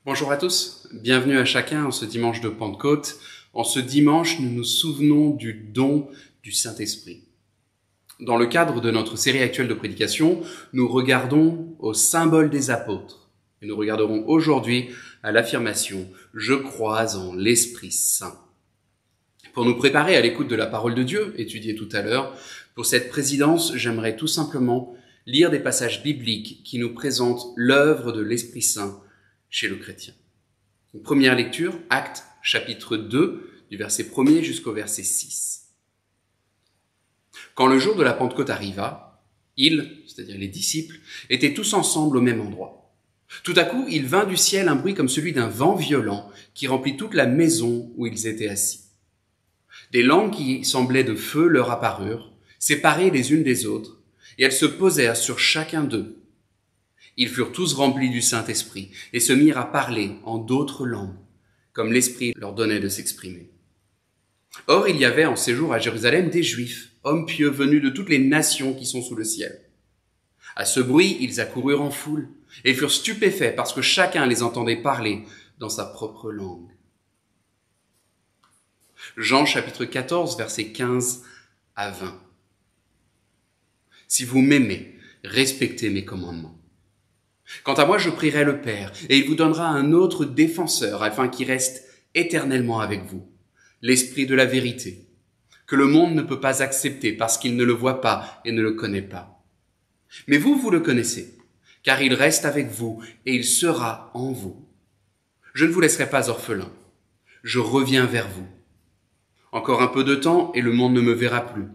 Bonjour à tous, bienvenue à chacun en ce dimanche de Pentecôte. En ce dimanche, nous nous souvenons du don du Saint-Esprit. Dans le cadre de notre série actuelle de prédication, nous regardons au symbole des apôtres. Et nous regarderons aujourd'hui à l'affirmation « Je crois en l'Esprit Saint ». Pour nous préparer à l'écoute de la parole de Dieu, étudiée tout à l'heure, pour cette présidence, j'aimerais tout simplement lire des passages bibliques qui nous présentent l'œuvre de l'Esprit Saint chez le chrétien. Une première lecture, Actes chapitre 2, du verset 1er jusqu'au verset 6. Quand le jour de la Pentecôte arriva, ils, c'est-à-dire les disciples, étaient tous ensemble au même endroit. Tout à coup, il vint du ciel un bruit comme celui d'un vent violent qui remplit toute la maison où ils étaient assis. Des langues qui semblaient de feu leur apparurent, séparées les unes des autres, et elles se posèrent sur chacun d'eux. Ils furent tous remplis du Saint-Esprit et se mirent à parler en d'autres langues, comme l'Esprit leur donnait de s'exprimer. Or, il y avait en séjour à Jérusalem des Juifs, hommes pieux venus de toutes les nations qui sont sous le ciel. À ce bruit, ils accoururent en foule et furent stupéfaits parce que chacun les entendait parler dans sa propre langue. Jean chapitre 14, versets 15 à 20. Si vous m'aimez, respectez mes commandements. Quant à moi, je prierai le Père, et il vous donnera un autre défenseur, afin qu'il reste éternellement avec vous, l'Esprit de la vérité, que le monde ne peut pas accepter parce qu'il ne le voit pas et ne le connaît pas. Mais vous, vous le connaissez, car il reste avec vous et il sera en vous. Je ne vous laisserai pas orphelin, je reviens vers vous. Encore un peu de temps et le monde ne me verra plus.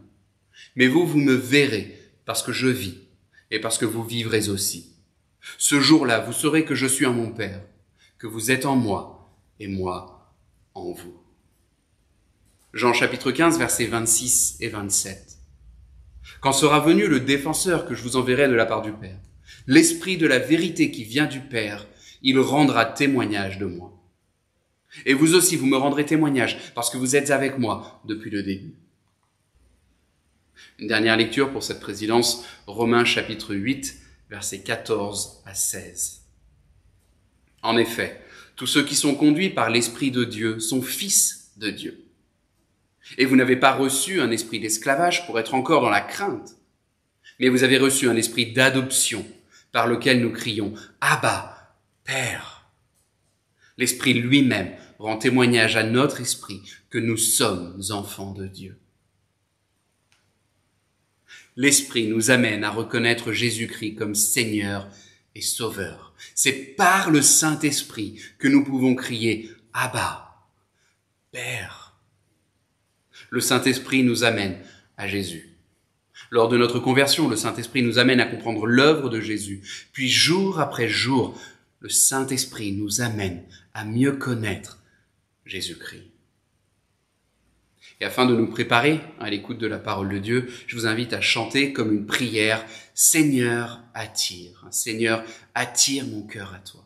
Mais vous, vous me verrez parce que je vis et parce que vous vivrez aussi. Ce jour-là, vous saurez que je suis en mon Père, que vous êtes en moi et moi en vous. Jean chapitre 15, versets 26 et 27. Quand sera venu le défenseur que je vous enverrai de la part du Père, l'Esprit de la vérité qui vient du Père, il rendra témoignage de moi. Et vous aussi, vous me rendrez témoignage parce que vous êtes avec moi depuis le début. Une dernière lecture pour cette présidence, Romains chapitre 8, versets 14 à 16. En effet, tous ceux qui sont conduits par l'Esprit de Dieu sont fils de Dieu. Et vous n'avez pas reçu un esprit d'esclavage pour être encore dans la crainte, mais vous avez reçu un esprit d'adoption par lequel nous crions « Abba, Père ». L'Esprit lui-même rend témoignage à notre esprit que nous sommes enfants de Dieu. L'Esprit nous amène à reconnaître Jésus-Christ comme Seigneur et Sauveur. C'est par le Saint-Esprit que nous pouvons crier « Abba, Père ». Le Saint-Esprit nous amène à Jésus. Lors de notre conversion, le Saint-Esprit nous amène à comprendre l'œuvre de Jésus. Puis jour après jour, le Saint-Esprit nous amène à mieux connaître Jésus-Christ. Et afin de nous préparer à l'écoute de la parole de Dieu, je vous invite à chanter comme une prière « Seigneur, attire ». Seigneur, attire mon cœur à toi.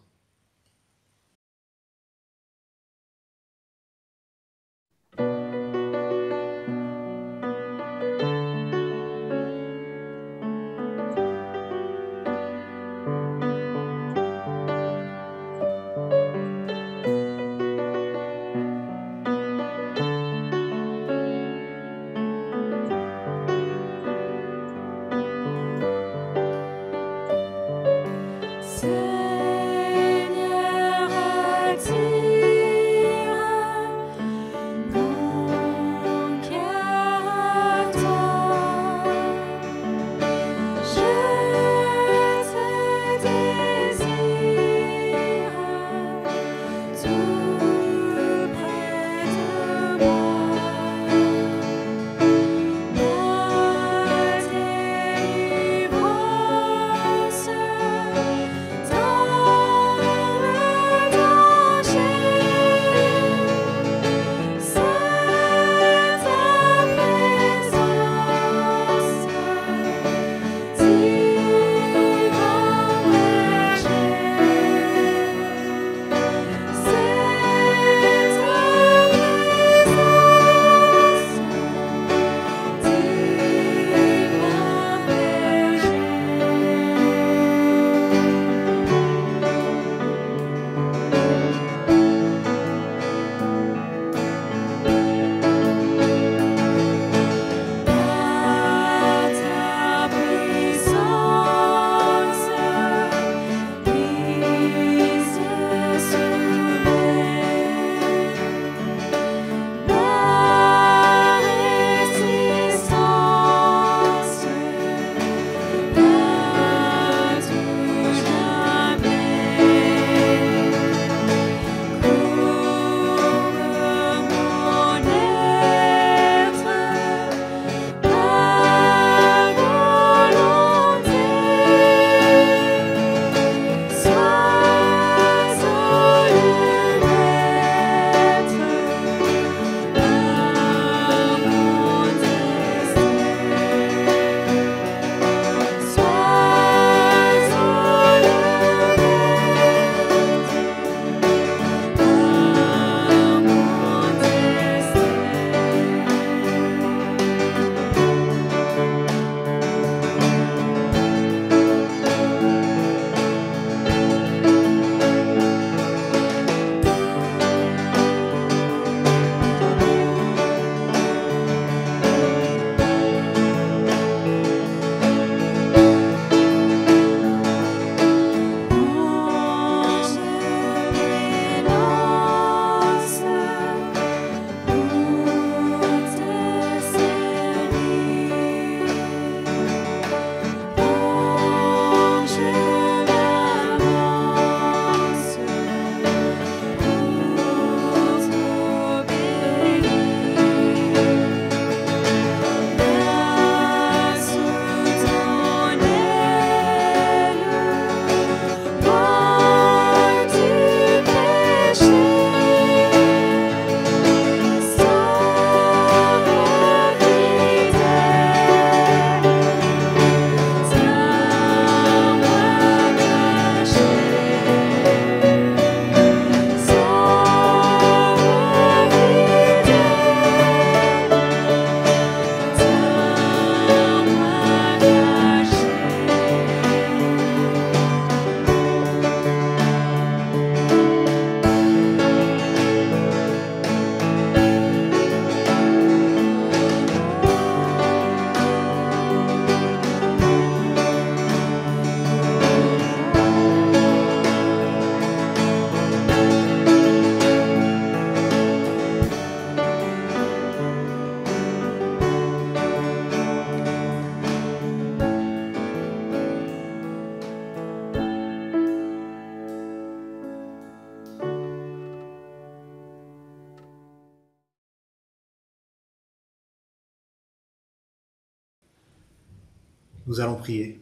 Nous allons prier.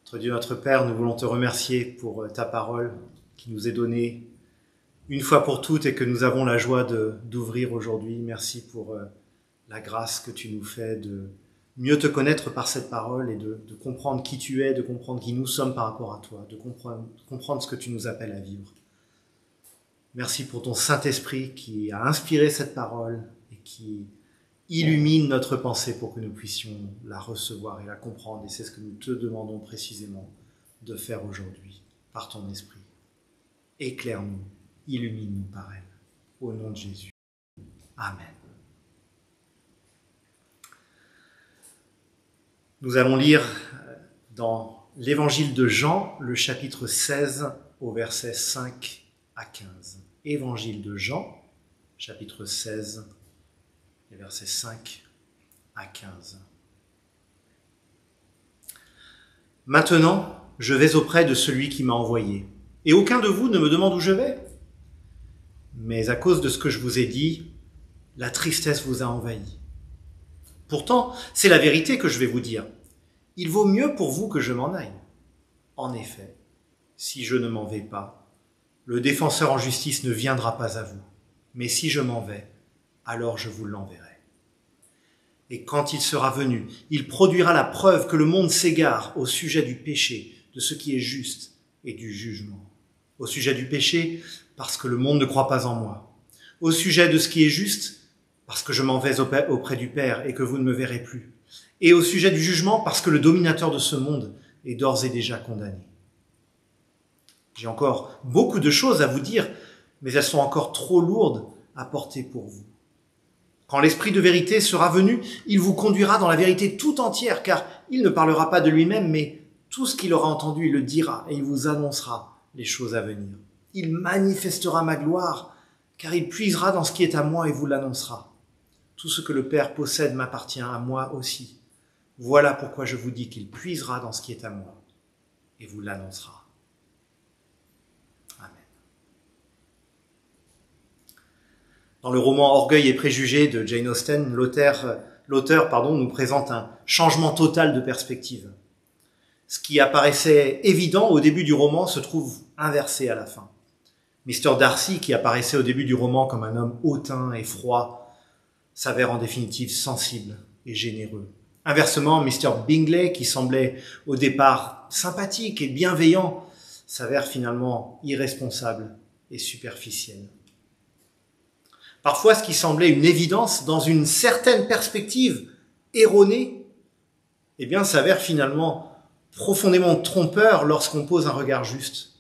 Notre Dieu, notre Père, nous voulons te remercier pour ta parole qui nous est donnée une fois pour toutes et que nous avons la joie d'ouvrir aujourd'hui. Merci pour la grâce que tu nous fais de mieux te connaître par cette parole et de comprendre qui tu es, de comprendre qui nous sommes par rapport à toi, de comprendre ce que tu nous appelles à vivre. Merci pour ton Saint-Esprit qui a inspiré cette parole et qui illumine notre pensée pour que nous puissions la recevoir et la comprendre. Et c'est ce que nous te demandons précisément de faire aujourd'hui par ton Esprit. Éclaire-nous, illumine-nous par elle. Au nom de Jésus. Amen. Nous allons lire dans l'Évangile de Jean, le chapitre 16, au verset 5 à 15. Évangile de Jean, chapitre 16, les versets 5 à 15. Maintenant, je vais auprès de celui qui m'a envoyé, et aucun de vous ne me demande où je vais. Mais à cause de ce que je vous ai dit, la tristesse vous a envahi. Pourtant, c'est la vérité que je vais vous dire. Il vaut mieux pour vous que je m'en aille. En effet, si je ne m'en vais pas, le défenseur en justice ne viendra pas à vous. Mais si je m'en vais, alors je vous l'enverrai. Et quand il sera venu, il produira la preuve que le monde s'égare au sujet du péché, de ce qui est juste et du jugement. Au sujet du péché, parce que le monde ne croit pas en moi. Au sujet de ce qui est juste, parce que je m'en vais auprès du Père et que vous ne me verrez plus. Et au sujet du jugement, parce que le dominateur de ce monde est d'ores et déjà condamné. J'ai encore beaucoup de choses à vous dire, mais elles sont encore trop lourdes à porter pour vous. Quand l'Esprit de vérité sera venu, il vous conduira dans la vérité tout entière, car il ne parlera pas de lui-même, mais tout ce qu'il aura entendu, il le dira, et il vous annoncera les choses à venir. Il manifestera ma gloire, car il puisera dans ce qui est à moi et vous l'annoncera. Tout ce que le Père possède m'appartient à moi aussi. Voilà pourquoi je vous dis qu'il puisera dans ce qui est à moi et vous l'annoncera. Amen. Dans le roman Orgueil et préjugés de Jane Austen, l'auteur nous présente un changement total de perspective. Ce qui apparaissait évident au début du roman se trouve inversé à la fin. Mr. Darcy, qui apparaissait au début du roman comme un homme hautain et froid, s'avère en définitive sensible et généreux. Inversement, Mr. Bingley, qui semblait au départ sympathique et bienveillant, s'avère finalement irresponsable et superficiel. Parfois, ce qui semblait une évidence dans une certaine perspective erronée, s'avère finalement profondément trompeur lorsqu'on pose un regard juste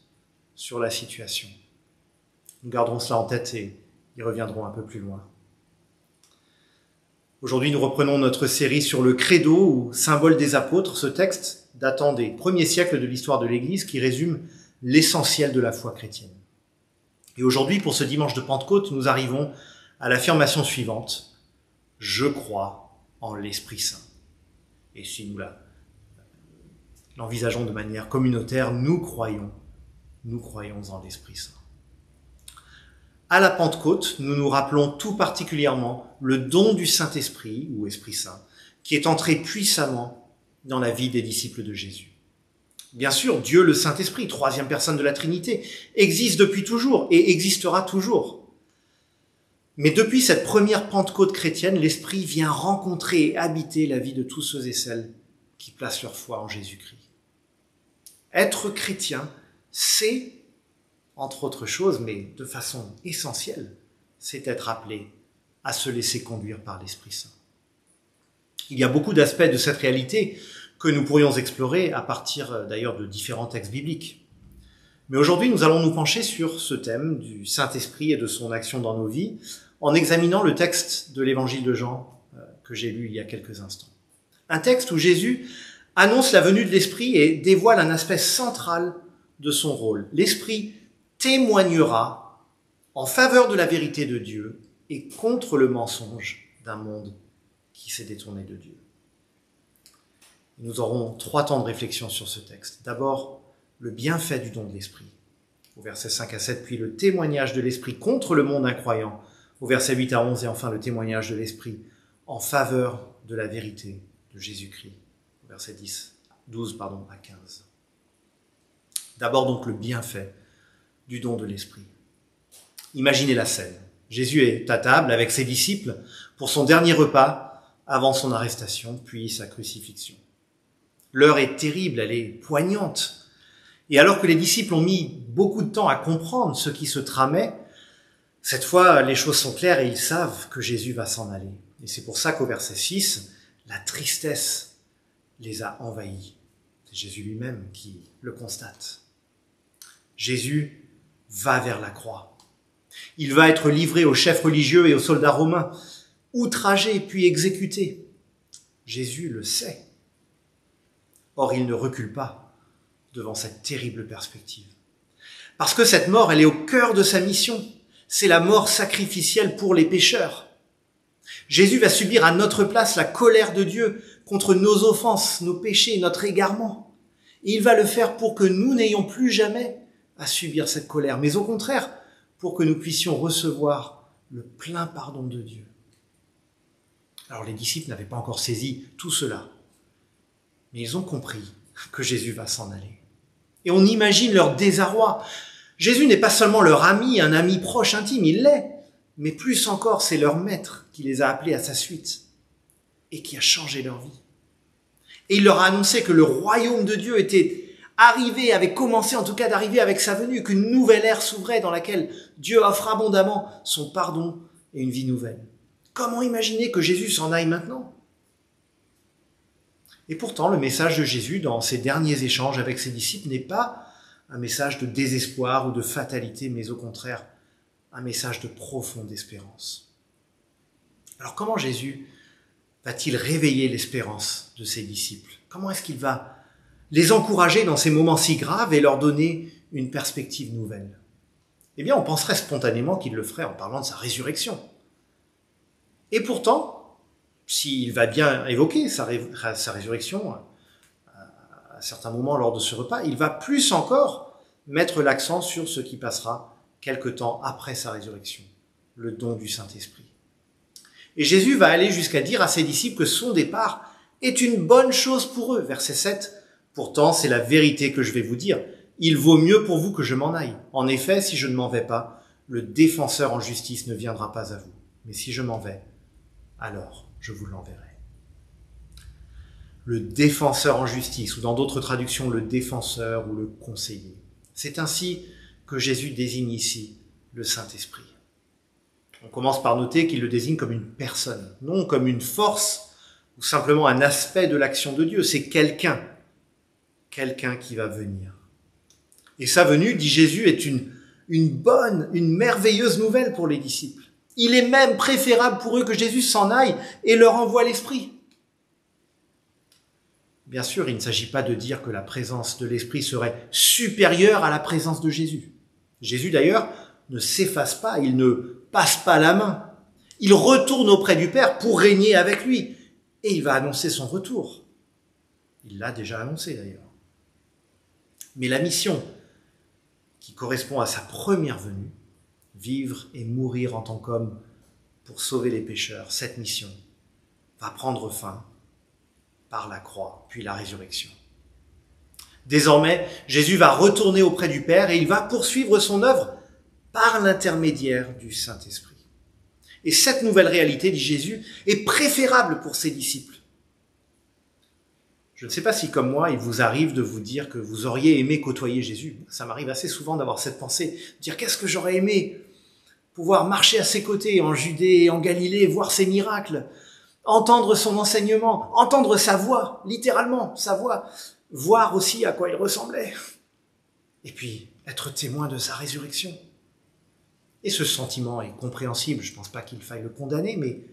sur la situation. Nous garderons cela en tête et y reviendrons un peu plus loin. Aujourd'hui, nous reprenons notre série sur le credo ou symbole des apôtres, ce texte datant des premiers siècles de l'histoire de l'Église qui résume l'essentiel de la foi chrétienne. Et aujourd'hui, pour ce dimanche de Pentecôte, nous arrivons à l'affirmation suivante. Je crois en l'Esprit Saint. Et si nous l'envisageons de manière communautaire, nous croyons en l'Esprit Saint. À la Pentecôte, nous nous rappelons tout particulièrement le don du Saint-Esprit, ou Esprit Saint, qui est entré puissamment dans la vie des disciples de Jésus. Bien sûr, Dieu le Saint-Esprit, troisième personne de la Trinité, existe depuis toujours et existera toujours. Mais depuis cette première Pentecôte chrétienne, l'Esprit vient rencontrer et habiter la vie de tous ceux et celles qui placent leur foi en Jésus-Christ. Être chrétien, c'est, entre autres choses, mais de façon essentielle, c'est être appelé à se laisser conduire par l'Esprit Saint. Il y a beaucoup d'aspects de cette réalité que nous pourrions explorer à partir d'ailleurs de différents textes bibliques. Mais aujourd'hui, nous allons nous pencher sur ce thème du Saint-Esprit et de son action dans nos vies en examinant le texte de l'Évangile de Jean que j'ai lu il y a quelques instants. Un texte où Jésus annonce la venue de l'Esprit et dévoile un aspect central de son rôle. L'Esprit témoignera en faveur de la vérité de Dieu et contre le mensonge d'un monde qui s'est détourné de Dieu. Nous aurons 3 temps de réflexion sur ce texte. D'abord, le bienfait du don de l'Esprit, au verset 5 à 7, puis le témoignage de l'Esprit contre le monde incroyant, au verset 8 à 11, et enfin le témoignage de l'Esprit en faveur de la vérité de Jésus-Christ, au versets 12 à 15. D'abord donc le bienfait du don de l'Esprit. Imaginez la scène. Jésus est à table avec ses disciples pour son dernier repas avant son arrestation, puis sa crucifixion. L'heure est terrible, elle est poignante. Et alors que les disciples ont mis beaucoup de temps à comprendre ce qui se tramait, cette fois, les choses sont claires et ils savent que Jésus va s'en aller. Et c'est pour ça qu'au verset 6, la tristesse les a envahis. C'est Jésus lui-même qui le constate. Jésus va vers la croix. Il va être livré aux chefs religieux et aux soldats romains, outragé puis exécuté. Jésus le sait. Or, il ne recule pas devant cette terrible perspective. Parce que cette mort, elle est au cœur de sa mission. C'est la mort sacrificielle pour les pécheurs. Jésus va subir à notre place la colère de Dieu contre nos offenses, nos péchés, notre égarement. Et il va le faire pour que nous n'ayons plus jamais à subir cette colère, mais au contraire, pour que nous puissions recevoir le plein pardon de Dieu. Alors les disciples n'avaient pas encore saisi tout cela, mais ils ont compris que Jésus va s'en aller. Et on imagine leur désarroi. Jésus n'est pas seulement leur ami, un ami proche, intime, il l'est, mais plus encore, c'est leur maître qui les a appelés à sa suite et qui a changé leur vie. Et il leur a annoncé que le royaume de Dieu était arrivé, avait commencé en tout cas d'arriver avec sa venue, qu'une nouvelle ère s'ouvrait dans laquelle Dieu offre abondamment son pardon et une vie nouvelle. Comment imaginer que Jésus s'en aille maintenant ? Et pourtant, le message de Jésus dans ses derniers échanges avec ses disciples n'est pas un message de désespoir ou de fatalité, mais au contraire, un message de profonde espérance. Alors comment Jésus va-t-il réveiller l'espérance de ses disciples ? Comment est-ce qu'il va les encourager dans ces moments si graves et leur donner une perspective nouvelle ? Eh bien, on penserait spontanément qu'il le ferait en parlant de sa résurrection. Et pourtant, s'il va bien évoquer sa résurrection à certains moments lors de ce repas, il va plus encore mettre l'accent sur ce qui passera quelque temps après sa résurrection, le don du Saint-Esprit. Et Jésus va aller jusqu'à dire à ses disciples que son départ est une bonne chose pour eux. Verset 7, « Pourtant, c'est la vérité que je vais vous dire. Il vaut mieux pour vous que je m'en aille. En effet, si je ne m'en vais pas, le défenseur en justice ne viendra pas à vous. Mais si je m'en vais, alors je vous l'enverrai. » Le défenseur en justice, ou dans d'autres traductions, le défenseur ou le conseiller. C'est ainsi que Jésus désigne ici le Saint-Esprit. On commence par noter qu'il le désigne comme une personne, non comme une force ou simplement un aspect de l'action de Dieu. C'est quelqu'un qui va venir. Et sa venue, dit Jésus, est une bonne, une merveilleuse nouvelle pour les disciples. Il est même préférable pour eux que Jésus s'en aille et leur envoie l'Esprit. Bien sûr, il ne s'agit pas de dire que la présence de l'Esprit serait supérieure à la présence de Jésus. Jésus, d'ailleurs, ne s'efface pas, il ne passe pas la main. Il retourne auprès du Père pour régner avec lui. Et il va annoncer son retour. Il l'a déjà annoncé, d'ailleurs. Mais la mission qui correspond à sa première venue, vivre et mourir en tant qu'homme pour sauver les pécheurs, cette mission va prendre fin par la croix, puis la résurrection. Désormais, Jésus va retourner auprès du Père et il va poursuivre son œuvre par l'intermédiaire du Saint-Esprit. Et cette nouvelle réalité, dit Jésus, est préférable pour ses disciples. Je ne sais pas si, comme moi, il vous arrive de vous dire que vous auriez aimé côtoyer Jésus. Ça m'arrive assez souvent d'avoir cette pensée, de dire qu'est-ce que j'aurais aimé pouvoir marcher à ses côtés en Judée, en Galilée, voir ses miracles, entendre son enseignement, entendre sa voix, littéralement sa voix, voir aussi à quoi il ressemblait, et puis être témoin de sa résurrection. Et ce sentiment est compréhensible, je ne pense pas qu'il faille le condamner, mais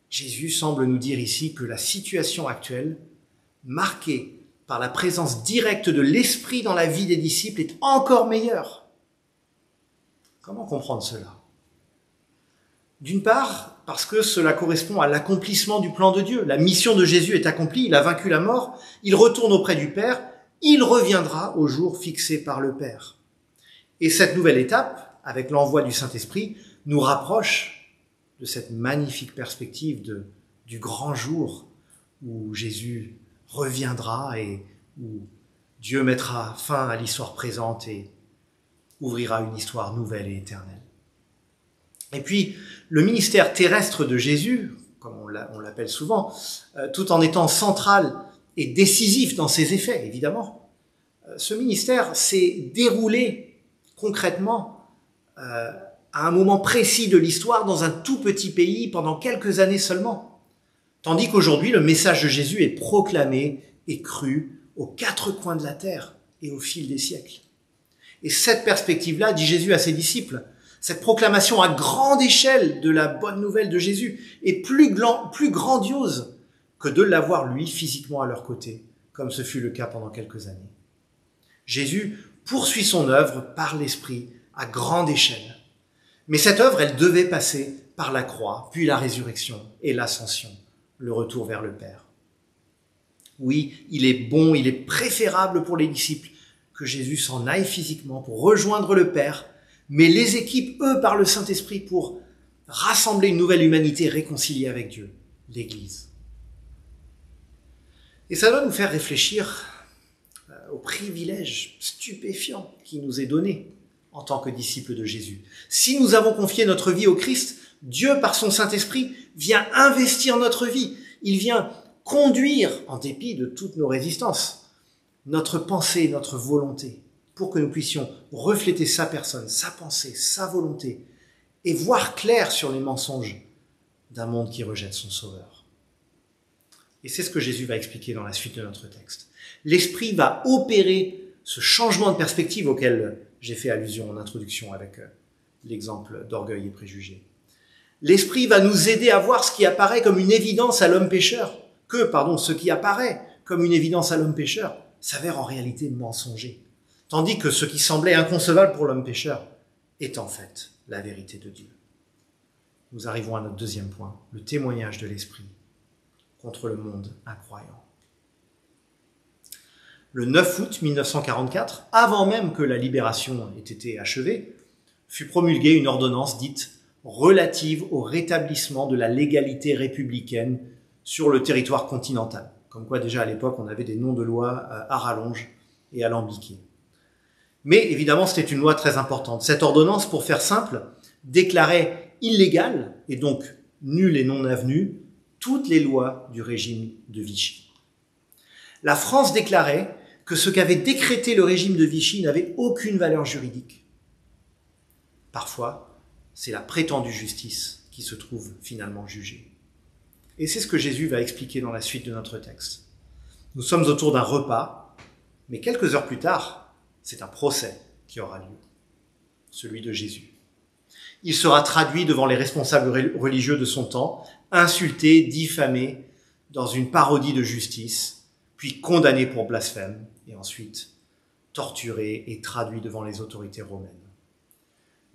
Jésus semble nous dire ici que la situation actuelle, marquée par la présence directe de l'Esprit dans la vie des disciples, est encore meilleure. Comment comprendre cela ? D'une part, parce que cela correspond à l'accomplissement du plan de Dieu. La mission de Jésus est accomplie, il a vaincu la mort, il retourne auprès du Père, il reviendra au jour fixé par le Père. Et cette nouvelle étape, avec l'envoi du Saint-Esprit, nous rapproche de cette magnifique perspective du grand jour où Jésus reviendra et où Dieu mettra fin à l'histoire présente et ouvrira une histoire nouvelle et éternelle. Et puis, le ministère terrestre de Jésus, comme on l'appelle souvent, tout en étant central et décisif dans ses effets, évidemment, ce ministère s'est déroulé concrètement à un moment précis de l'histoire dans un tout petit pays pendant quelques années seulement. Tandis qu'aujourd'hui, le message de Jésus est proclamé et cru aux quatre coins de la terre et au fil des siècles. Et cette perspective-là, dit Jésus à ses disciples, cette proclamation à grande échelle de la bonne nouvelle de Jésus est plus grandiose que de l'avoir lui physiquement à leur côté, comme ce fut le cas pendant quelques années. Jésus poursuit son œuvre par l'Esprit à grande échelle. Mais cette œuvre, elle devait passer par la croix, puis la résurrection et l'ascension, le retour vers le Père. Oui, il est bon, il est préférable pour les disciples que Jésus s'en aille physiquement pour rejoindre le Père, mais les équipes, eux, par le Saint-Esprit, pour rassembler une nouvelle humanité réconciliée avec Dieu, l'Église. Et ça doit nous faire réfléchir au privilège stupéfiant qui nous est donné en tant que disciples de Jésus. Si nous avons confié notre vie au Christ, Dieu, par son Saint-Esprit, vient investir notre vie. Il vient conduire, en dépit de toutes nos résistances, notre pensée, notre volonté, pour que nous puissions refléter sa personne, sa pensée, sa volonté, et voir clair sur les mensonges d'un monde qui rejette son Sauveur. Et c'est ce que Jésus va expliquer dans la suite de notre texte. L'Esprit va opérer ce changement de perspective auquel j'ai fait allusion en introduction avec l'exemple d'orgueil et préjugés. L'Esprit va nous aider à voir ce qui apparaît comme une évidence à l'homme pécheur, ce qui apparaît comme une évidence à l'homme pécheur s'avère en réalité mensonger, tandis que ce qui semblait inconcevable pour l'homme pécheur est en fait la vérité de Dieu. Nous arrivons à notre deuxième point, le témoignage de l'Esprit contre le monde incroyant. Le 9 août 1944, avant même que la libération ait été achevée, fut promulguée une ordonnance dite relative au rétablissement de la légalité républicaine sur le territoire continental. Comme quoi déjà à l'époque on avait des noms de loi à rallonge et alambiqués. Mais évidemment c'était une loi très importante. Cette ordonnance, pour faire simple, déclarait illégales et donc nulles et non avenues toutes les lois du régime de Vichy. La France déclarait que ce qu'avait décrété le régime de Vichy n'avait aucune valeur juridique. Parfois, c'est la prétendue justice qui se trouve finalement jugée. Et c'est ce que Jésus va expliquer dans la suite de notre texte. Nous sommes autour d'un repas, mais quelques heures plus tard, c'est un procès qui aura lieu, celui de Jésus. Il sera traduit devant les responsables religieux de son temps, insulté, diffamé, dans une parodie de justice, puis condamné pour blasphème, et ensuite torturé et traduit devant les autorités romaines.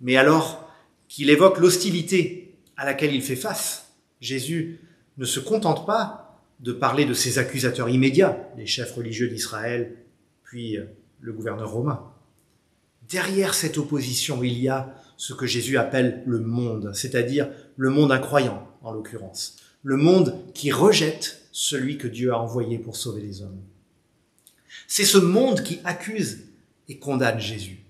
Mais alors qu'il évoque l'hostilité à laquelle il fait face, Jésus ne se contente pas de parler de ses accusateurs immédiats, les chefs religieux d'Israël, puis le gouverneur romain. Derrière cette opposition, il y a ce que Jésus appelle le monde, c'est-à-dire le monde incroyant, en l'occurrence. Le monde qui rejette celui que Dieu a envoyé pour sauver les hommes. C'est ce monde qui accuse et condamne Jésus.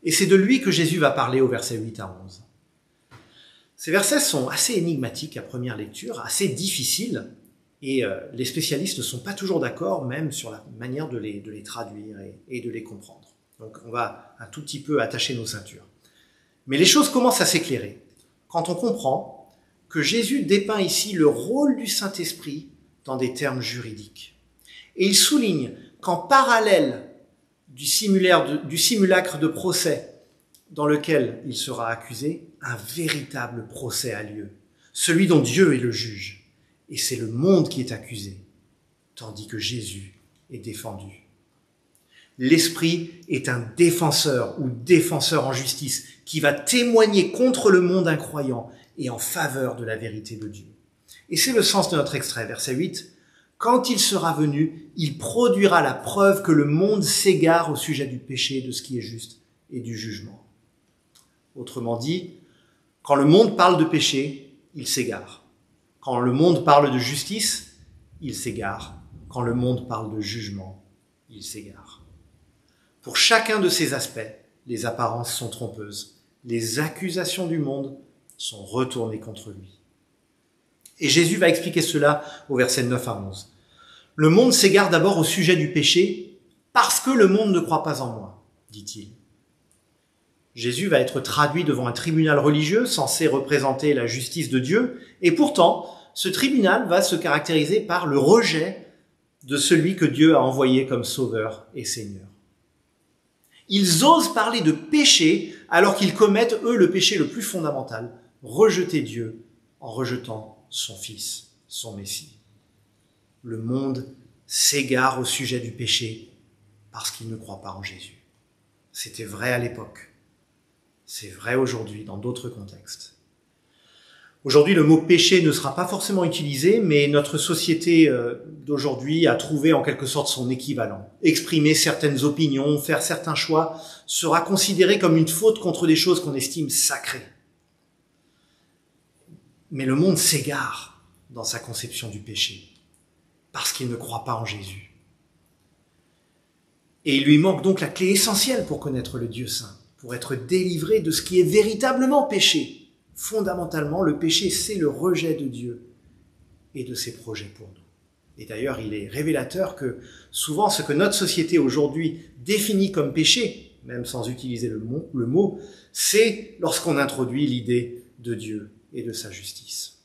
Et c'est de lui que Jésus va parler au verset 8 à 11. Ces versets sont assez énigmatiques à première lecture, assez difficiles, et les spécialistes ne sont pas toujours d'accord, même sur la manière de les traduire et de les comprendre. Donc on va un tout petit peu attacher nos ceintures. Mais les choses commencent à s'éclairer quand on comprend que Jésus dépeint ici le rôle du Saint-Esprit dans des termes juridiques. Et il souligne qu'en parallèle du simulacre de procès dans lequel il sera accusé, un véritable procès a lieu, celui dont Dieu est le juge. Et c'est le monde qui est accusé, tandis que Jésus est défendu. L'Esprit est un défenseur ou défenseur en justice qui va témoigner contre le monde incroyant et en faveur de la vérité de Dieu. Et c'est le sens de notre extrait, verset 8. « Quand il sera venu, il produira la preuve que le monde s'égare au sujet du péché, de ce qui est juste et du jugement. » Autrement dit, quand le monde parle de péché, il s'égare. Quand le monde parle de justice, il s'égare. quand le monde parle de jugement, il s'égare. Pour chacun de ces aspects, les apparences sont trompeuses. Les accusations du monde sont retournées contre lui. Et Jésus va expliquer cela au verset 9 à 11. Le monde s'égare d'abord au sujet du péché parce que le monde ne croit pas en moi, dit-il. Jésus va être traduit devant un tribunal religieux censé représenter la justice de Dieu, et pourtant, ce tribunal va se caractériser par le rejet de celui que Dieu a envoyé comme sauveur et Seigneur. Ils osent parler de péché alors qu'ils commettent, eux, le péché le plus fondamental, rejeter Dieu en rejetant son Fils, son Messie. Le monde s'égare au sujet du péché parce qu'il ne croit pas en Jésus. C'était vrai à l'époque. C'est vrai aujourd'hui dans d'autres contextes. Aujourd'hui, le mot péché ne sera pas forcément utilisé, mais notre société d'aujourd'hui a trouvé en quelque sorte son équivalent. Exprimer certaines opinions, faire certains choix sera considéré comme une faute contre des choses qu'on estime sacrées. Mais le monde s'égare dans sa conception du péché parce qu'il ne croit pas en Jésus. Et il lui manque donc la clé essentielle pour connaître le Dieu saint, pour être délivré de ce qui est véritablement péché. Fondamentalement, le péché, c'est le rejet de Dieu et de ses projets pour nous. Et d'ailleurs, il est révélateur que souvent, ce que notre société aujourd'hui définit comme péché, même sans utiliser le mot, c'est lorsqu'on introduit l'idée de Dieu et de sa justice.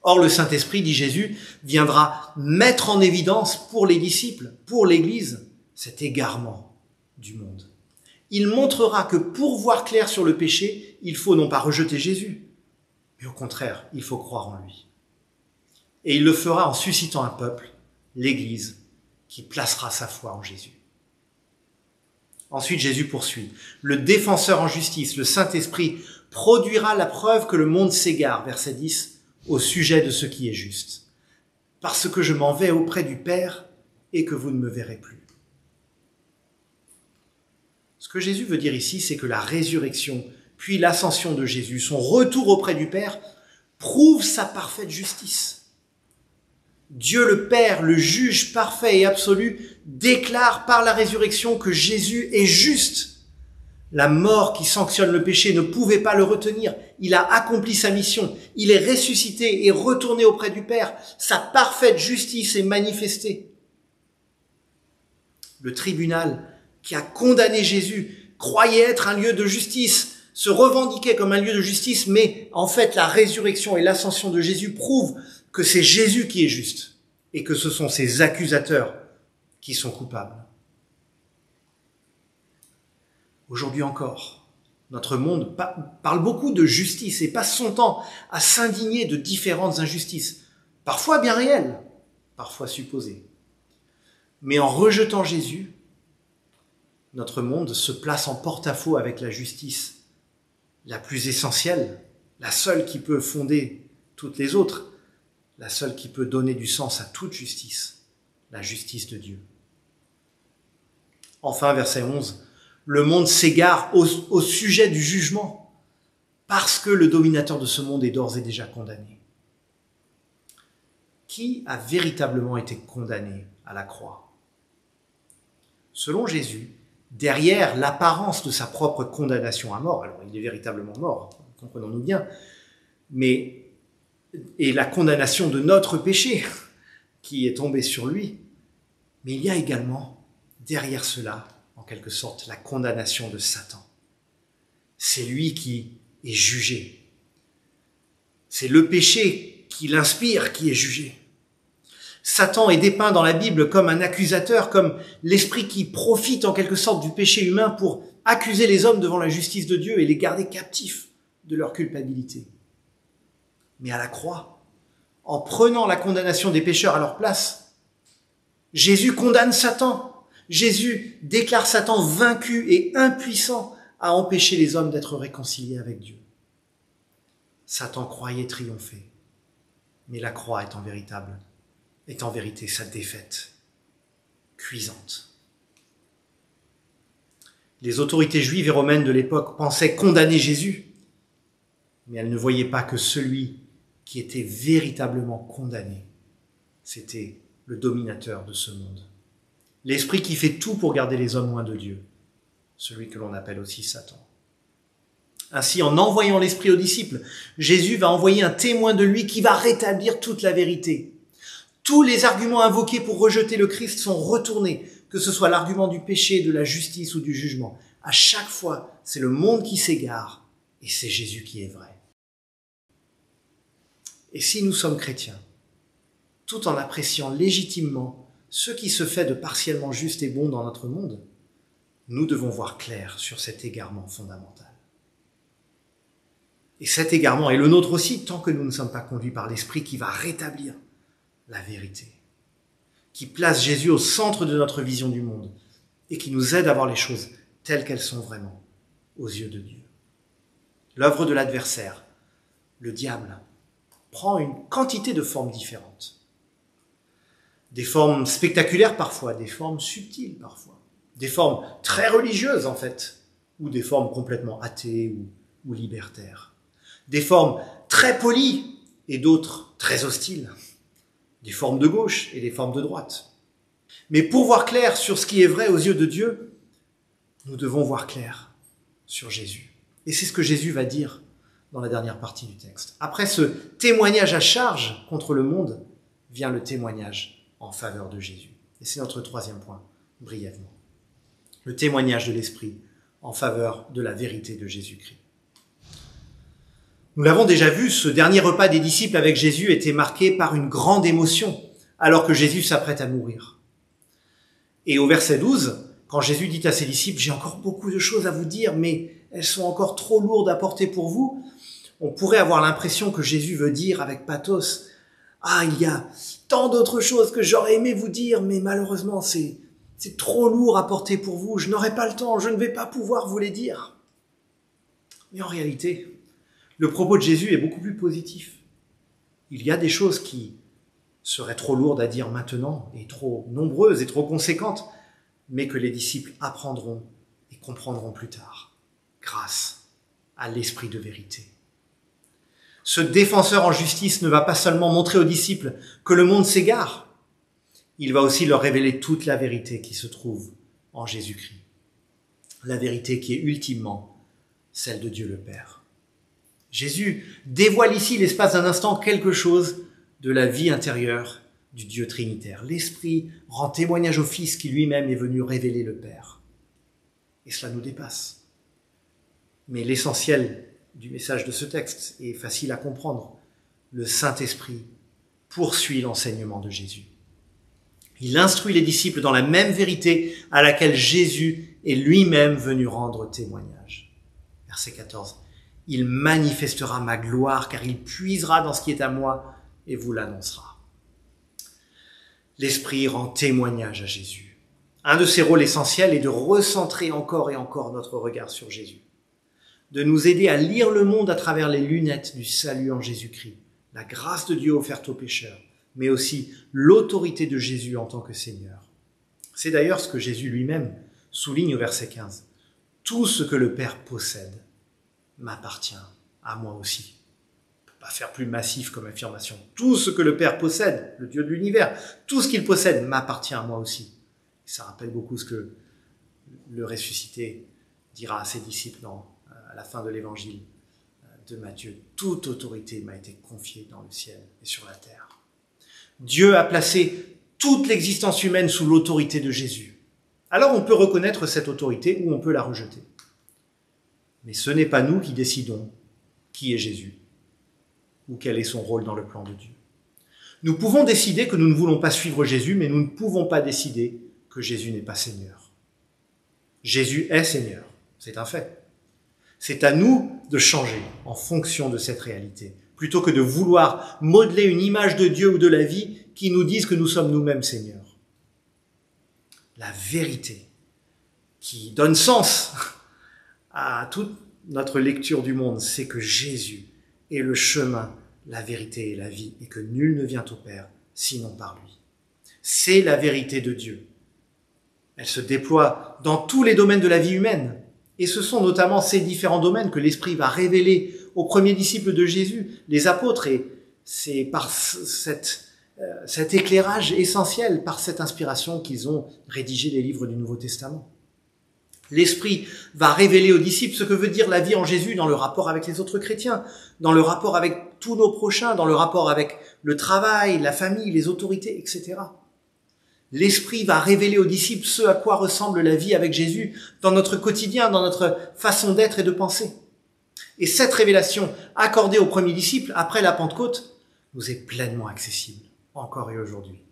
Or, le Saint-Esprit, dit Jésus, viendra mettre en évidence pour les disciples, pour l'Église, cet égarement du monde. Il montrera que pour voir clair sur le péché, il faut non pas rejeter Jésus, mais au contraire, il faut croire en lui. Et il le fera en suscitant un peuple, l'Église, qui placera sa foi en Jésus. Ensuite, Jésus poursuit. Le défenseur en justice, le Saint-Esprit, produira la preuve que le monde s'égare, verset 10, au sujet de ce qui est juste. Parce que je m'en vais auprès du Père et que vous ne me verrez plus. Ce que Jésus veut dire ici, c'est que la résurrection, puis l'ascension de Jésus, son retour auprès du Père, prouve sa parfaite justice. Dieu le Père, le juge parfait et absolu, déclare par la résurrection que Jésus est juste. La mort qui sanctionne le péché ne pouvait pas le retenir. Il a accompli sa mission. Il est ressuscité et retourné auprès du Père. Sa parfaite justice est manifestée. Le tribunal qui a condamné Jésus croyait être un lieu de justice, se revendiquait comme un lieu de justice, mais en fait la résurrection et l'ascension de Jésus prouvent que c'est Jésus qui est juste et que ce sont ses accusateurs qui sont coupables. Aujourd'hui encore, notre monde parle beaucoup de justice et passe son temps à s'indigner de différentes injustices, parfois bien réelles, parfois supposées. Mais en rejetant Jésus, notre monde se place en porte-à-faux avec la justice la plus essentielle, la seule qui peut fonder toutes les autres, la seule qui peut donner du sens à toute justice, la justice de Dieu. Enfin, verset 11, le monde s'égare au sujet du jugement, parce que le dominateur de ce monde est d'ores et déjà condamné. Qui a véritablement été condamné à la croix? Selon Jésus, derrière l'apparence de sa propre condamnation à mort, alors il est véritablement mort, comprenons-nous bien, et la condamnation de notre péché qui est tombé sur lui, mais il y a également derrière cela, en quelque sorte, la condamnation de Satan. C'est lui qui est jugé. C'est le péché qui l'inspire qui est jugé. Satan est dépeint dans la Bible comme un accusateur, comme l'esprit qui profite en quelque sorte du péché humain pour accuser les hommes devant la justice de Dieu et les garder captifs de leur culpabilité. Mais à la croix, en prenant la condamnation des pécheurs à leur place, Jésus condamne Satan. Jésus déclare Satan vaincu et impuissant à empêcher les hommes d'être réconciliés avec Dieu. Satan croyait triompher, mais la croix est en vérité sa défaite cuisante. Les autorités juives et romaines de l'époque pensaient condamner Jésus, mais elles ne voyaient pas que celui qui était véritablement condamné, c'était le dominateur de ce monde. L'esprit qui fait tout pour garder les hommes loin de Dieu, celui que l'on appelle aussi Satan. Ainsi, en envoyant l'esprit aux disciples, Jésus va envoyer un témoin de lui qui va rétablir toute la vérité. Tous les arguments invoqués pour rejeter le Christ sont retournés, que ce soit l'argument du péché, de la justice ou du jugement. À chaque fois, c'est le monde qui s'égare et c'est Jésus qui est vrai. Et si nous sommes chrétiens, tout en appréciant légitimement ce qui se fait de partiellement juste et bon dans notre monde, nous devons voir clair sur cet égarement fondamental. Et cet égarement est le nôtre aussi, tant que nous ne sommes pas conduits par l'Esprit qui va rétablir la vérité, qui place Jésus au centre de notre vision du monde et qui nous aide à voir les choses telles qu'elles sont vraiment aux yeux de Dieu. L'œuvre de l'adversaire, le diable, prend une quantité de formes différentes. Des formes spectaculaires parfois, des formes subtiles parfois, des formes très religieuses en fait, ou des formes complètement athées ou libertaires. Des formes très polies et d'autres très hostiles. Des formes de gauche et des formes de droite. Mais pour voir clair sur ce qui est vrai aux yeux de Dieu, nous devons voir clair sur Jésus. Et c'est ce que Jésus va dire dans la dernière partie du texte. Après ce témoignage à charge contre le monde, vient le témoignage en faveur de Jésus. Et c'est notre troisième point, brièvement. Le témoignage de l'Esprit en faveur de la vérité de Jésus-Christ. Nous l'avons déjà vu, ce dernier repas des disciples avec Jésus était marqué par une grande émotion, alors que Jésus s'apprête à mourir. Et au verset 12, quand Jésus dit à ses disciples « J'ai encore beaucoup de choses à vous dire, mais elles sont encore trop lourdes à porter pour vous », on pourrait avoir l'impression que Jésus veut dire avec pathos « Ah, il y a tant d'autres choses que j'aurais aimé vous dire, mais malheureusement, c'est trop lourd à porter pour vous, je n'aurai pas le temps, je ne vais pas pouvoir vous les dire. » Mais en réalité, le propos de Jésus est beaucoup plus positif. Il y a des choses qui seraient trop lourdes à dire maintenant, et trop nombreuses et trop conséquentes, mais que les disciples apprendront et comprendront plus tard, grâce à l'esprit de vérité. Ce défenseur en justice ne va pas seulement montrer aux disciples que le monde s'égare, il va aussi leur révéler toute la vérité qui se trouve en Jésus-Christ. La vérité qui est ultimement celle de Dieu le Père. Jésus dévoile ici l'espace d'un instant quelque chose de la vie intérieure du Dieu trinitaire. L'Esprit rend témoignage au Fils qui lui-même est venu révéler le Père. Et cela nous dépasse. Mais l'essentiel du message de ce texte est facile à comprendre. Le Saint-Esprit poursuit l'enseignement de Jésus. Il instruit les disciples dans la même vérité à laquelle Jésus est lui-même venu rendre témoignage. Verset 14. « Il manifestera ma gloire car il puisera dans ce qui est à moi et vous l'annoncera. » L'Esprit rend témoignage à Jésus. Un de ses rôles essentiels est de recentrer encore et encore notre regard sur Jésus, de nous aider à lire le monde à travers les lunettes du salut en Jésus-Christ, la grâce de Dieu offerte aux pécheurs, mais aussi l'autorité de Jésus en tant que Seigneur. C'est d'ailleurs ce que Jésus lui-même souligne au verset 15. « Tout ce que le Père possède m'appartient à moi aussi. » On ne peut pas faire plus massif comme affirmation. Tout ce que le Père possède, le Dieu de l'univers, tout ce qu'il possède m'appartient à moi aussi. Et ça rappelle beaucoup ce que le ressuscité dira à ses disciples à la fin de l'évangile de Matthieu. Toute autorité m'a été confiée dans le ciel et sur la terre. Dieu a placé toute l'existence humaine sous l'autorité de Jésus. Alors on peut reconnaître cette autorité ou on peut la rejeter. Mais ce n'est pas nous qui décidons qui est Jésus ou quel est son rôle dans le plan de Dieu. Nous pouvons décider que nous ne voulons pas suivre Jésus, mais nous ne pouvons pas décider que Jésus n'est pas Seigneur. Jésus est Seigneur, c'est un fait. C'est à nous de changer en fonction de cette réalité, plutôt que de vouloir modeler une image de Dieu ou de la vie qui nous dise que nous sommes nous-mêmes Seigneurs. La vérité qui donne sens à toute notre lecture du monde, c'est que Jésus est le chemin, la vérité et la vie, et que nul ne vient au Père sinon par lui. C'est la vérité de Dieu. Elle se déploie dans tous les domaines de la vie humaine, et ce sont notamment ces différents domaines que l'Esprit va révéler aux premiers disciples de Jésus, les apôtres, et c'est par cette cet éclairage essentiel par cette inspiration qu'ils ont rédigé les livres du Nouveau Testament. L'Esprit va révéler aux disciples ce que veut dire la vie en Jésus dans le rapport avec les autres chrétiens, dans le rapport avec tous nos prochains, dans le rapport avec le travail, la famille, les autorités, etc. L'Esprit va révéler aux disciples ce à quoi ressemble la vie avec Jésus dans notre quotidien, dans notre façon d'être et de penser. Et cette révélation accordée aux premiers disciples après la Pentecôte nous est pleinement accessible, encore et aujourd'hui,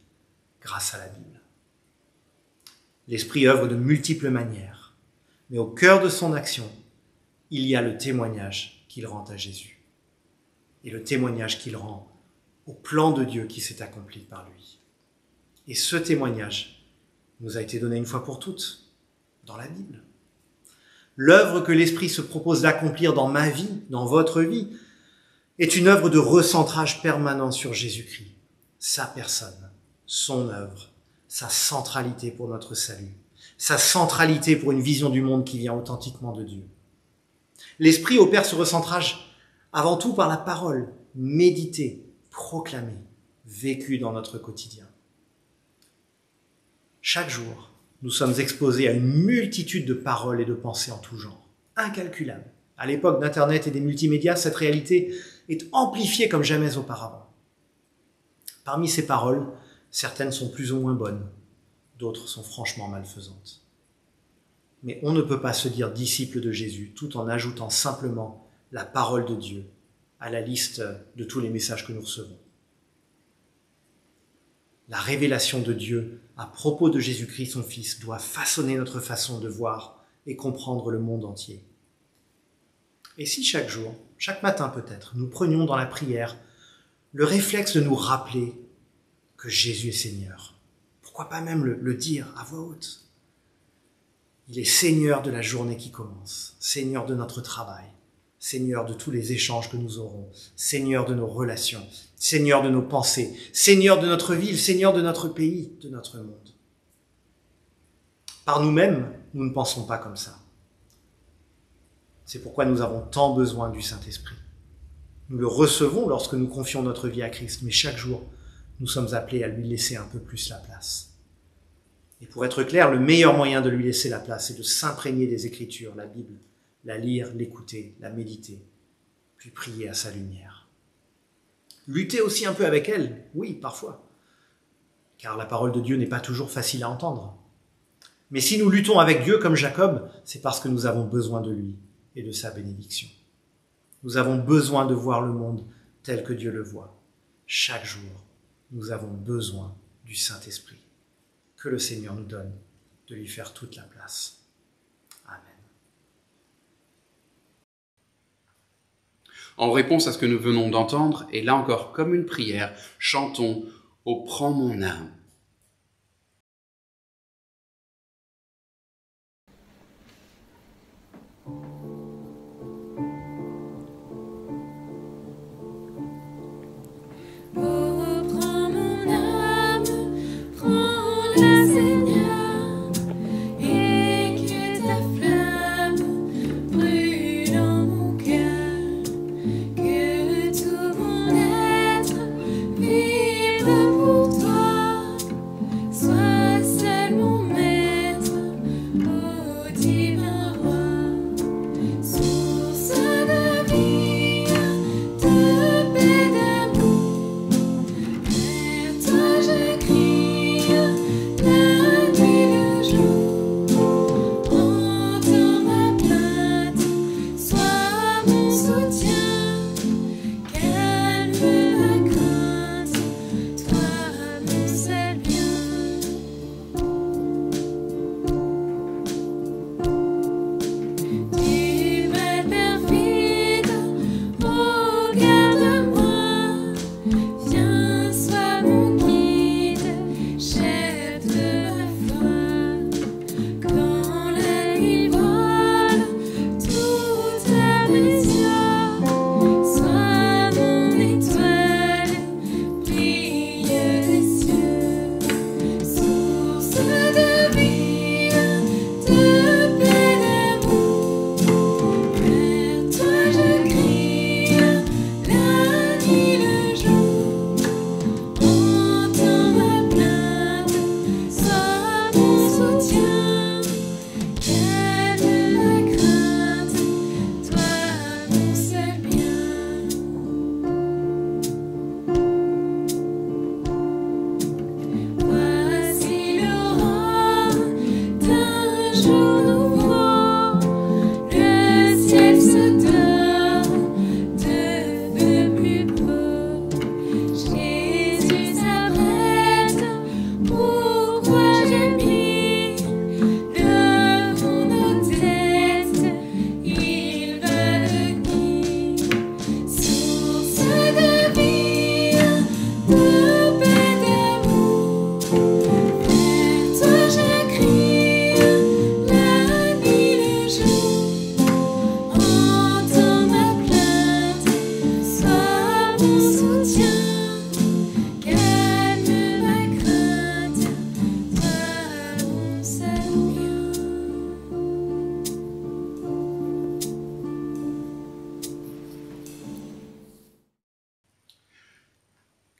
grâce à la Bible. L'Esprit œuvre de multiples manières, mais au cœur de son action, il y a le témoignage qu'il rend à Jésus et le témoignage qu'il rend au plan de Dieu qui s'est accompli par lui. Et ce témoignage nous a été donné une fois pour toutes dans la Bible. L'œuvre que l'Esprit se propose d'accomplir dans ma vie, dans votre vie, est une œuvre de recentrage permanent sur Jésus-Christ, sa personne, son œuvre, sa centralité pour notre salut, sa centralité pour une vision du monde qui vient authentiquement de Dieu. L'Esprit opère ce recentrage avant tout par la parole, méditée, proclamée, vécue dans notre quotidien. Chaque jour, nous sommes exposés à une multitude de paroles et de pensées en tout genre, incalculables. À l'époque d'Internet et des multimédias, cette réalité est amplifiée comme jamais auparavant. Parmi ces paroles, certaines sont plus ou moins bonnes, d'autres sont franchement malfaisantes. Mais on ne peut pas se dire disciple de Jésus tout en ajoutant simplement la parole de Dieu à la liste de tous les messages que nous recevons. La révélation de Dieu à propos de Jésus-Christ, son Fils, doit façonner notre façon de voir et comprendre le monde entier. Et si chaque jour, chaque matin peut-être, nous prenions dans la prière le réflexe de nous rappeler que Jésus est Seigneur, pourquoi pas même le dire à voix haute? Il est Seigneur de la journée qui commence, Seigneur de notre travail, Seigneur de tous les échanges que nous aurons, Seigneur de nos relations, Seigneur de nos pensées, Seigneur de notre ville, Seigneur de notre pays, de notre monde. Par nous-mêmes, nous ne pensons pas comme ça. C'est pourquoi nous avons tant besoin du Saint-Esprit. Nous le recevons lorsque nous confions notre vie à Christ, mais chaque jour, nous sommes appelés à lui laisser un peu plus la place. Et pour être clair, le meilleur moyen de lui laisser la place, c'est de s'imprégner des Écritures, la Bible, la lire, l'écouter, la méditer, puis prier à sa lumière. Lutter aussi un peu avec elle, oui, parfois, car la parole de Dieu n'est pas toujours facile à entendre. Mais si nous luttons avec Dieu comme Jacob, c'est parce que nous avons besoin de lui et de sa bénédiction. Nous avons besoin de voir le monde tel que Dieu le voit. Chaque jour, nous avons besoin du Saint-Esprit. Que le Seigneur nous donne de lui faire toute la place. Amen. En réponse à ce que nous venons d'entendre, et là encore comme une prière, chantons « Ô prends mon âme ». Pour toi.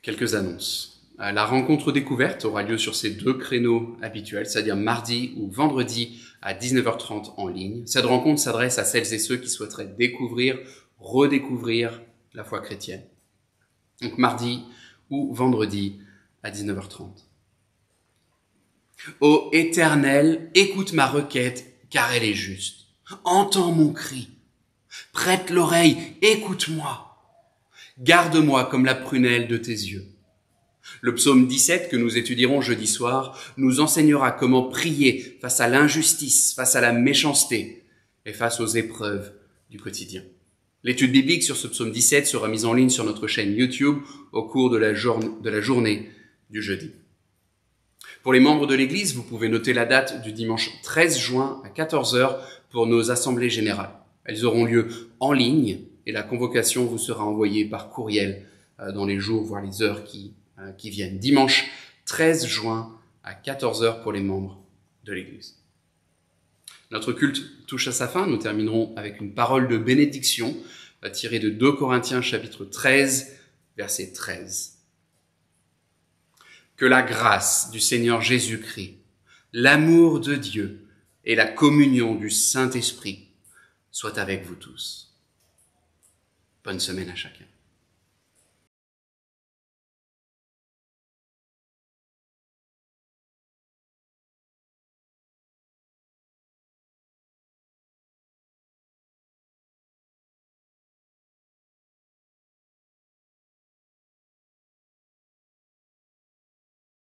Quelques annonces. La rencontre découverte aura lieu sur ces deux créneaux habituels, c'est-à-dire mardi ou vendredi à 19h30 en ligne. Cette rencontre s'adresse à celles et ceux qui souhaiteraient découvrir, redécouvrir la foi chrétienne. Donc mardi ou vendredi à 19h30. Ô Éternel, écoute ma requête, car elle est juste. Entends mon cri. Prête l'oreille, écoute-moi. Garde-moi comme la prunelle de tes yeux. Le psaume 17 que nous étudierons jeudi soir nous enseignera comment prier face à l'injustice, face à la méchanceté et face aux épreuves du quotidien. L'étude biblique sur ce psaume 17 sera mise en ligne sur notre chaîne YouTube au cours de la journée du jeudi. Pour les membres de l'Église, vous pouvez noter la date du dimanche 13 juin à 14h pour nos assemblées générales. Elles auront lieu en ligne et la convocation vous sera envoyée par courriel dans les jours, voire les heures qui viennent. Dimanche 13 juin à 14h pour les membres de l'Église. Notre culte touche à sa fin. Nous terminerons avec une parole de bénédiction tirée de 2 Corinthiens chapitre 13, verset 13. Que la grâce du Seigneur Jésus-Christ, l'amour de Dieu et la communion du Saint-Esprit soient avec vous tous. Bonne semaine à chacun.